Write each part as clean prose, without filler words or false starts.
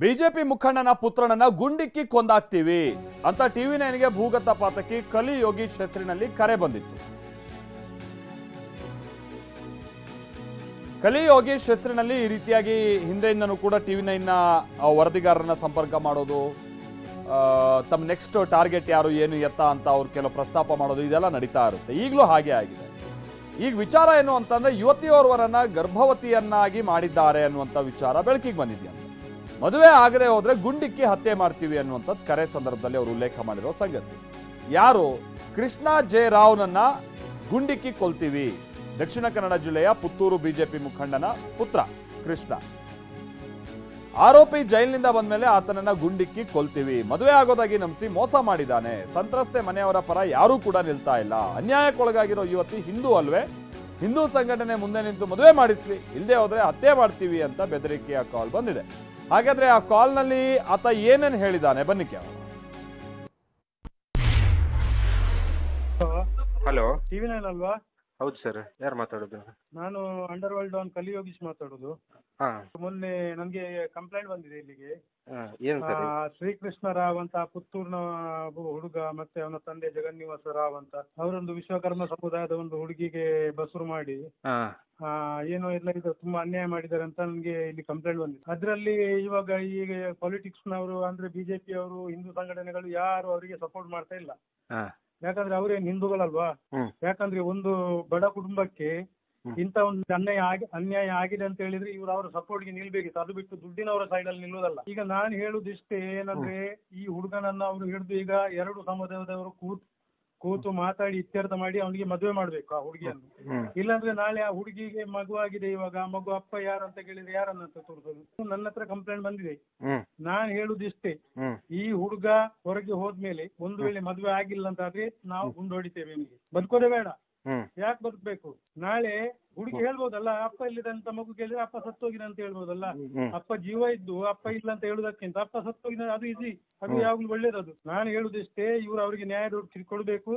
BJP ಮುಖಂಡನ ಪುತ್ರನನ್ನ ಗುಂಡಿಕ್ಕಿ ಕೊಂದಾಕ್ತೀವಿ ಅಂತ TV ನೈನ್ಗೆ ಭೂಗತ ಪಾತಕಿ ಕಲಿ ಯೋಗೀಶ್ ಹೆಸರಿನಲ್ಲಿ ಕರೆ ಬಂದಿತ್ತು. ಕಲಿ ಯೋಗೀಶ್ ಹೆಸರಿನಲ್ಲಿ ಈ ರೀತಿಯಾಗಿ ಹಿಂದೆಯಿಂದನೂ ಕೂಡ ಟಿವಿ ನೈನ್ನ ವರದಿಗಾರರನ್ನ ಸಂಪರ್ಕ ಮಾಡೋದು, ತಮ್ಮ ನೆಕ್ಸ್ಟ್ ಟಾರ್ಗೆಟ್ ಯಾರು ಏನು ಎತ್ತ ಅಂತ ಅವ್ರು ಕೆಲವು ಪ್ರಸ್ತಾಪ ಮಾಡೋದು, ಇದೆಲ್ಲ ನಡೀತಾ ಇರುತ್ತೆ. ಈಗಲೂ ಹಾಗೆ ಆಗಿದೆ. ಈಗ ವಿಚಾರ ಏನು ಅಂತಂದ್ರೆ ಯುವತಿಯೋರ್ವರನ್ನ ಗರ್ಭವತಿಯನ್ನಾಗಿ ಮಾಡಿದ್ದಾರೆ ಅನ್ನುವಂಥ ವಿಚಾರ ಬೆಳಕಿಗೆ ಬಂದಿದೆಯಂತೆ. ಮದುವೆ ಆಗದೆ ಹೋದ್ರೆ ಗುಂಡಿಕ್ಕಿ ಹತ್ಯೆ ಮಾಡ್ತೀವಿ ಅನ್ನುವಂಥದ್ದು ಕರೆ ಸಂದರ್ಭದಲ್ಲಿ ಅವರು ಉಲ್ಲೇಖ ಮಾಡಿರೋ ಸಂಗತಿ. ಯಾರು? ಕೃಷ್ಣ ಜೆ ರಾವ್ನನ್ನ ಗುಂಡಿಕ್ಕಿ ಕೊಲ್ತೀವಿ. ದಕ್ಷಿಣ ಕನ್ನಡ ಜಿಲ್ಲೆಯ ಪುತ್ತೂರು ಬಿಜೆಪಿ ಮುಖಂಡನ ಪುತ್ರ ಕೃಷ್ಣ. ಆರೋಪಿ ಜೈಲಿನಿಂದ ಬಂದ್ಮೇಲೆ ಆತನನ್ನ ಗುಂಡಿಕ್ಕಿ ಕೊಲ್ತೀವಿ, ಮದುವೆ ಆಗೋದಾಗಿ ನಂಬಿಸಿ ಮೋಸ ಮಾಡಿದ್ದಾನೆ, ಸಂತ್ರಸ್ತೆ ಮನೆಯವರ ಪರ ಯಾರೂ ಕೂಡ ನಿಲ್ತಾ ಇಲ್ಲ, ಅನ್ಯಾಯಕ್ಕೊಳಗಾಗಿರೋ ಯುವತಿ ಹಿಂದೂ ಅಲ್ವೇ, ಹಿಂದೂ ಸಂಘಟನೆ ಮುಂದೆ ನಿಂತು ಮದುವೆ ಮಾಡಿಸ್ಲಿ, ಇಲ್ಲದೆ ಹೋದ್ರೆ ಹತ್ಯೆ ಮಾಡ್ತೀವಿ ಅಂತ ಬೆದರಿಕೆಯ ಕಾಲ್ ಬಂದಿದೆ. ಹಾಗಾದ್ರೆ ಆ ಕಾಲ್ನಲ್ಲಿ ಆತ ಏನೇನು ಹೇಳಿದ್ದಾನೆ ಬನ್ನಿ ಕೇಳೋಣ. ಹಲೋ, ಟಿವಿ ನೈನ್ ಅಲ್ವಾ? ಹೌದು ಸರ್. ಯಾರು ಮಾತಾಡೋದು? ನಾನು ಅಂಡರ್ ವರ್ಲ್ಡ್ ಡಾನ್ ಕಲಿ ಯೋಗೀಶ್ ಮಾತಾಡೋದು. ಮೊನ್ನೆ ನನ್ಗೆ ಕಂಪ್ಲೇಂಟ್ ಬಂದಿದೆ ಇಲ್ಲಿಗೆ. ಏನು ಸರ್? ಶ್ರೀಕೃಷ್ಣ ರಾವ್ ಅಂತ ಪುತ್ತೂರಿನ ಹುಡುಗ ಮತ್ತೆ ಅವನ ತಂದೆ ಜಗನ್ನಿವಾಸ ರಾವ್ ಅಂತ ಅವರೊಂದು ವಿಶ್ವಕರ್ಮ ಸಮುದಾಯದ ಒಂದು ಹುಡುಗಿಗೆ ಬಸುರು ಮಾಡಿ ಏನೋ ಎಲ್ಲ ಇದು ತುಂಬಾ ಅನ್ಯಾಯ ಮಾಡಿದ್ದಾರೆ ಅಂತ ನನ್ಗೆ ಇಲ್ಲಿ ಕಂಪ್ಲೇಂಟ್ ಬಂದಿದೆ. ಅದ್ರಲ್ಲಿ ಇವಾಗ ಈಗ ಪಾಲಿಟಿಕ್ಸ್ ನವರು ಅಂದ್ರೆ ಬಿಜೆಪಿ ಅವರು, ಹಿಂದೂ ಸಂಘಟನೆಗಳು ಯಾರು ಅವರಿಗೆ ಸಪೋರ್ಟ್ ಮಾಡ್ತಾ ಇಲ್ಲ. ಯಾಕಂದ್ರೆ ಅವ್ರೇನ್ ಹಿಂದೂಗಳಲ್ವಾ? ಯಾಕಂದ್ರೆ ಒಂದು ಬಡ ಕುಟುಂಬಕ್ಕೆ ಇಂತ ಒಂದು ಅನ್ಯಾಯ ಆಗಿದೆ ಅಂತ ಹೇಳಿದ್ರೆ ಇವ್ರು ಅವ್ರ ಸಪೋರ್ಟ್ಗೆ ನಿಲ್ಬೇಕಿತ್ತು. ಅದು ಬಿಟ್ಟು ದುಡ್ಡಿನವರ ಸೈಡ್ ಅಲ್ಲಿ ನಿಲ್ಲೋದಲ್ಲ. ಈಗ ನಾನು ಹೇಳುದಿಷ್ಟೇ ಏನಂದ್ರೆ, ಈ ಹುಡುಗನನ್ನ ಅವರು ಹಿಡಿದು ಈಗ 2 ಸಮುದಾಯದವರು ಕೂತು ಮಾತಾಡಿ ಇತ್ಯರ್ಥ ಮಾಡಿ ಅವನಿಗೆ ಮದುವೆ ಮಾಡ್ಬೇಕು ಆ ಹುಡುಗಿಯನ್ನು. ಇಲ್ಲಾಂದ್ರೆ ನಾಳೆ ಆ ಹುಡುಗಿಗೆ ಮಗು ಆಗಿದೆ, ಇವಾಗ ಮಗು ಅಪ್ಪ ಯಾರಂತ ಕೇಳಿದ್ರೆ ಯಾರನ್ನಂತ ತೋರಿಸೋದು? ನನ್ನ ಹತ್ರ ಕಂಪ್ಲೇಂಟ್ ಬಂದಿದೆ. ನಾನ್ ಹೇಳುದಿಷ್ಟೇ, ಈ ಹುಡುಗ ಹೊರಗೆ ಹೋದ್ಮೇಲೆ ಒಂದು ವೇಳೆ ಮದುವೆ ಆಗಿಲ್ಲ ಅಂತ ಆದ್ರೆ ನಾವು ಗುಂಡೊಡಿತೇವೆ, ನಿಮಗೆ ಬದುಕೋದೇ ಬೇಡ. ಯಾಕೆ ಬದುಕ್ಬೇಕು? ನಾಳೆ ಹುಡುಗಿ ಹೇಳ್ಬೋದಲ್ಲ, ಅಪ್ಪ ಇಲ್ಲಿದಂತ ಮಗು ಕೇಳಿದ್ರೆ ಅಪ್ಪ ಸತ್ತೋಗಿದ ಅಂತ ಹೇಳ್ಬೋದಲ್ಲ. ಅಪ್ಪ ಜೀವ ಇದ್ದು ಅಪ್ಪ ಇಲ್ಲ ಅಂತ ಹೇಳುದಕ್ಕಿಂತ ಅಪ್ಪ ಸತ್ತೋಗಿದ ಅದು ಈಸಿ, ಅದು ಯಾವಾಗ್ಲೂ ಒಳ್ಳೇದದು. ನಾನು ಹೇಳುದಿಷ್ಟೇ, ಇವ್ರು ಅವ್ರಿಗೆ ನ್ಯಾಯ ಕೊಡ್ಬೇಕು,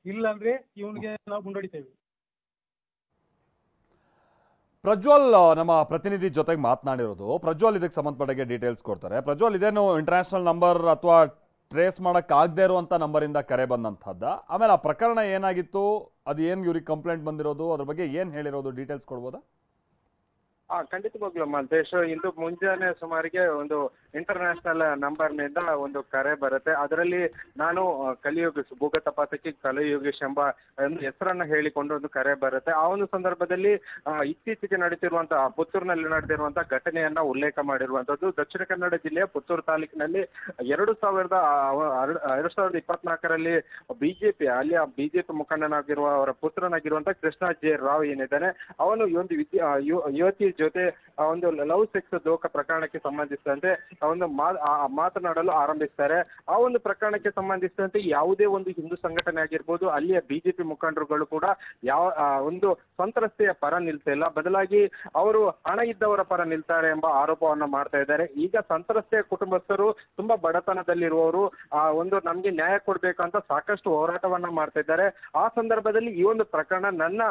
ಇಲ್ಲಾಂದ್ರೆ ಇವನಿಗೆ ನಾವು ಗುಂಡೊಡಿತೇವೆ. ಪ್ರಜ್ವಲ್ ನಮ್ಮ ಪ್ರತಿನಿಧಿ ಜೊತೆಗೆ ಮಾತನಾಡಿರೋದು. ಪ್ರಜ್ವಲ್ ಇದಕ್ಕೆ ಸಂಬಂಧಪಟ್ಟಾಗೆ ಡೀಟೇಲ್ಸ್ ಕೊಡ್ತಾರೆ. ಪ್ರಜ್ವಲ್, ಇದೇನು ಇಂಟರ್ನ್ಯಾಷನಲ್ ನಂಬರ್ ಅಥವಾ ಟ್ರೇಸ್ ಮಾಡಕ್ ಆಗದೆ ಇರುವಂತ ನಂಬರಿಂದ ಕರೆ ಬಂದಂತಹದ್ದ? ಆಮೇಲೆ ಆ ಪ್ರಕರಣ ಏನಾಗಿತ್ತು, ಅದು ಏನ್ ಇವ್ರಿಗೆ ಕಂಪ್ಲೇಂಟ್ ಬಂದಿರೋದು, ಅದ್ರ ಬಗ್ಗೆ ಏನ್ ಹೇಳಿರೋದು, ಡೀಟೇಲ್ಸ್ ಕೊಡ್ಬೋದಾ? ಖಂಡಿತವಾಗ್ಲೂ ಮಲ್ತೇಶ್, ಇಂದು ಮುಂಜಾನೆ ಸುಮಾರಿಗೆ ಒಂದು ಇಂಟರ್ನ್ಯಾಷನಲ್ ನಂಬರ್ನಿಂದ ಒಂದು ಕರೆ ಬರುತ್ತೆ. ಅದರಲ್ಲಿ ನಾನು ಕಲಿ ಯೋಗೀಶ್, ಭೂಗತ ಪಾತಕಿ ಕಲಿ ಯೋಗೀಶ್ ಎಂಬ ಒಂದು ಹೆಸರನ್ನ ಹೇಳಿಕೊಂಡು ಒಂದು ಕರೆ ಬರುತ್ತೆ. ಆ ಒಂದು ಸಂದರ್ಭದಲ್ಲಿ ಇತ್ತೀಚೆಗೆ ನಡೀತಿರುವಂತಹ ಪುತ್ತೂರಿನಲ್ಲಿ ನಡೆದಿರುವಂತಹ ಘಟನೆಯನ್ನ ಉಲ್ಲೇಖ ಮಾಡಿರುವಂತದ್ದು. ದಕ್ಷಿಣ ಕನ್ನಡ ಜಿಲ್ಲೆಯ ಪುತ್ತೂರು ತಾಲೂಕಿನಲ್ಲಿ 2024ರಲ್ಲಿ ಬಿಜೆಪಿ, ಅಲ್ಲಿಯ ಬಿಜೆಪಿ ಮುಖಂಡನಾಗಿರುವ ಅವರ ಪುತ್ರನಾಗಿರುವಂತಹ ಕೃಷ್ಣ ಜೆ ರಾವ್ ಏನಿದ್ದಾನೆ, ಅವನು ಈ ಒಂದು ಯುವತಿ ಜೊತೆ ಒಂದು ಲವ್ ಸೆಕ್ಸ್ ದೋಖ ಪ್ರಕರಣಕ್ಕೆ ಸಂಬಂಧಿಸಿದಂತೆ ಒಂದು ಮಾತನಾಡಲು ಆರಂಭಿಸ್ತಾರೆ. ಆ ಒಂದು ಪ್ರಕರಣಕ್ಕೆ ಸಂಬಂಧಿಸಿದಂತೆ ಯಾವುದೇ ಒಂದು ಹಿಂದೂ ಸಂಘಟನೆ ಆಗಿರ್ಬೋದು, ಅಲ್ಲಿಯ ಬಿಜೆಪಿ ಮುಖಂಡರುಗಳು ಕೂಡ ಒಂದು ಸಂತ್ರಸ್ತೆಯ ಪರ ನಿಲ್ತಾ ಇಲ್ಲ, ಬದಲಾಗಿ ಅವರು ಹಣ ಇದ್ದವರ ಪರ ನಿಲ್ತಾರೆ ಎಂಬ ಆರೋಪವನ್ನ ಮಾಡ್ತಾ ಇದ್ದಾರೆ. ಈಗ ಸಂತ್ರಸ್ತೆಯ ಕುಟುಂಬಸ್ಥರು ತುಂಬಾ ಬಡತನದಲ್ಲಿರುವವರು ಒಂದು ನಮ್ಗೆ ನ್ಯಾಯ ಕೊಡ್ಬೇಕಂತ ಸಾಕಷ್ಟು ಹೋರಾಟವನ್ನ ಮಾಡ್ತಾ ಇದ್ದಾರೆ. ಆ ಸಂದರ್ಭದಲ್ಲಿ ಈ ಒಂದು ಪ್ರಕರಣ ನನ್ನ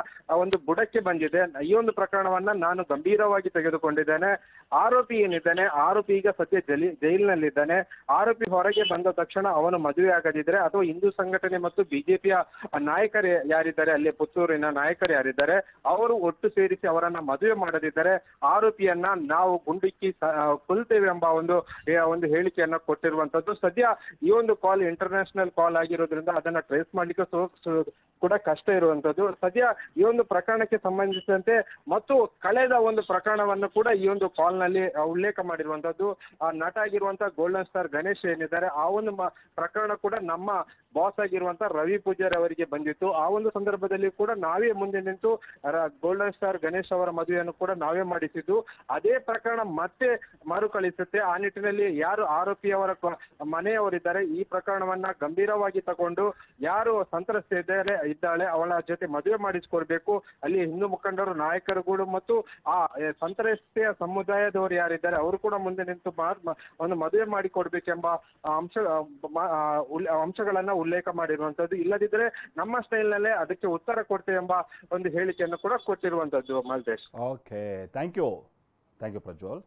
ಒಂದು ಬುಡಕ್ಕೆ ಬಂದಿದೆ. ಈ ಒಂದು ಪ್ರಕರಣವನ್ನ ನಾನು ಗಂಭೀರವಾಗಿ ತೆಗೆದುಕೊಂಡಿದ್ದೇನೆ. ಆರೋಪಿ ಏನಿದ್ದಾನೆ, ಆರೋಪಿ ಈಗ ಸದ್ಯ ಜೈಲಿನಲ್ಲಿದ್ದಾನೆ. ಆರೋಪಿ ಹೊರಗೆ ಬಂದ ತಕ್ಷಣ ಅವನು ಮದುವೆ ಆಗದಿದ್ರೆ ಅಥವಾ ಹಿಂದೂ ಸಂಘಟನೆ ಮತ್ತು ಬಿಜೆಪಿಯ ನಾಯಕರು ಯಾರಿದ್ದಾರೆ, ಅಲ್ಲಿ ಪುತ್ತೂರಿನ ನಾಯಕರು ಯಾರಿದ್ದಾರೆ, ಅವರು ಒಟ್ಟು ಸೇರಿಸಿ ಅವರನ್ನ ಮದುವೆ ಮಾಡದಿದ್ದರೆ ಆರೋಪಿಯನ್ನ ನಾವು ಗುಂಡಿಕ್ಕಿ ಕೊಲ್ತೇವೆ ಎಂಬ ಒಂದು ಹೇಳಿಕೆಯನ್ನ ಕೊಟ್ಟಿರುವಂತದ್ದು. ಸದ್ಯ ಈ ಒಂದು ಕಾಲ್ ಇಂಟರ್ನ್ಯಾಷನಲ್ ಕಾಲ್ ಆಗಿರೋದ್ರಿಂದ ಅದನ್ನ ಟ್ರೇಸ್ ಮಾಡ್ಲಿಕ್ಕೆ ಕೂಡ ಕಷ್ಟ ಇರುವಂತದ್ದು. ಸದ್ಯ ಈ ಒಂದು ಪ್ರಕರಣಕ್ಕೆ ಸಂಬಂಧಿಸಿದಂತೆ ಮತ್ತು ಕಳೆದ ಒಂದು ಪ್ರಕರಣವನ್ನು ಕೂಡ ಈ ಒಂದು ಕಾಲ್ ನಲ್ಲಿ ಉಲ್ಲೇಖ ಮಾಡಿರುವಂತದ್ದು. ನಟ ಆಗಿರುವಂತಹ ಗೋಲ್ಡನ್ ಸ್ಟಾರ್ ಗಣೇಶ್ ಏನಿದ್ದಾರೆ, ಆ ಒಂದು ಪ್ರಕರಣ ಕೂಡ ನಮ್ಮ ಬಾಸ್ ಆಗಿರುವಂತಹ ರವಿ ಪೂಜಾರಿ ಅವರಿಗೆ ಬಂದಿತ್ತು. ಆ ಒಂದು ಸಂದರ್ಭದಲ್ಲಿ ಕೂಡ ನಾವೇ ಮುಂದೆ ನಿಂತು ಗೋಲ್ಡನ್ ಸ್ಟಾರ್ ಗಣೇಶ್ ಅವರ ಮದುವೆಯನ್ನು ಕೂಡ ನಾವೇ ಮಾಡಿಸಿದ್ದು. ಅದೇ ಪ್ರಕರಣ ಮತ್ತೆ ಮರುಕಳಿಸುತ್ತೆ. ಆ ನಿಟ್ಟಿನಲ್ಲಿ ಯಾರು ಆರೋಪಿಯವರ ಮನೆಯವರಿದ್ದಾರೆ, ಈ ಪ್ರಕರಣವನ್ನ ಗಂಭೀರವಾಗಿ ತಗೊಂಡು ಯಾರು ಸಂತ್ರಸ್ತೆ ಇದ್ದಾಳೆ ಅವಳ ಜೊತೆ ಮದುವೆ ಮಾಡಿಸಿಕೊಡ್ಬೇಕು. ಅಲ್ಲಿ ಹಿಂದೂ ಮುಖಂಡರು, ನಾಯಕರುಗಳು ಮತ್ತು ಆ ಸಂತ್ರಸ್ತೆಯ ಸಮುದಾಯದವರು ಯಾರಿದ್ದಾರೆ ಅವರು ಕೂಡ ಮುಂದೆ ನಿಂತು ಒಂದು ಮದುವೆ ಮಾಡಿಕೊಡ್ಬೇಕೆಂಬ ಅಂಶಗಳನ್ನ ಉಲ್ಲೇಖ ಮಾಡಿರುವಂತದ್ದು. ಇಲ್ಲದಿದ್ರೆ ನಮ್ಮ ಸ್ಟೈಲ್ ನಲ್ಲೇ ಅದಕ್ಕೆ ಉತ್ತರ ಕೊಡ್ತೇವೆ ಎಂಬ ಒಂದು ಹೇಳಿಕೆಯನ್ನು ಕೂಡ ಕೊಟ್ಟಿರುವಂತದ್ದು. Maltesh, okay, thank you Prajwal.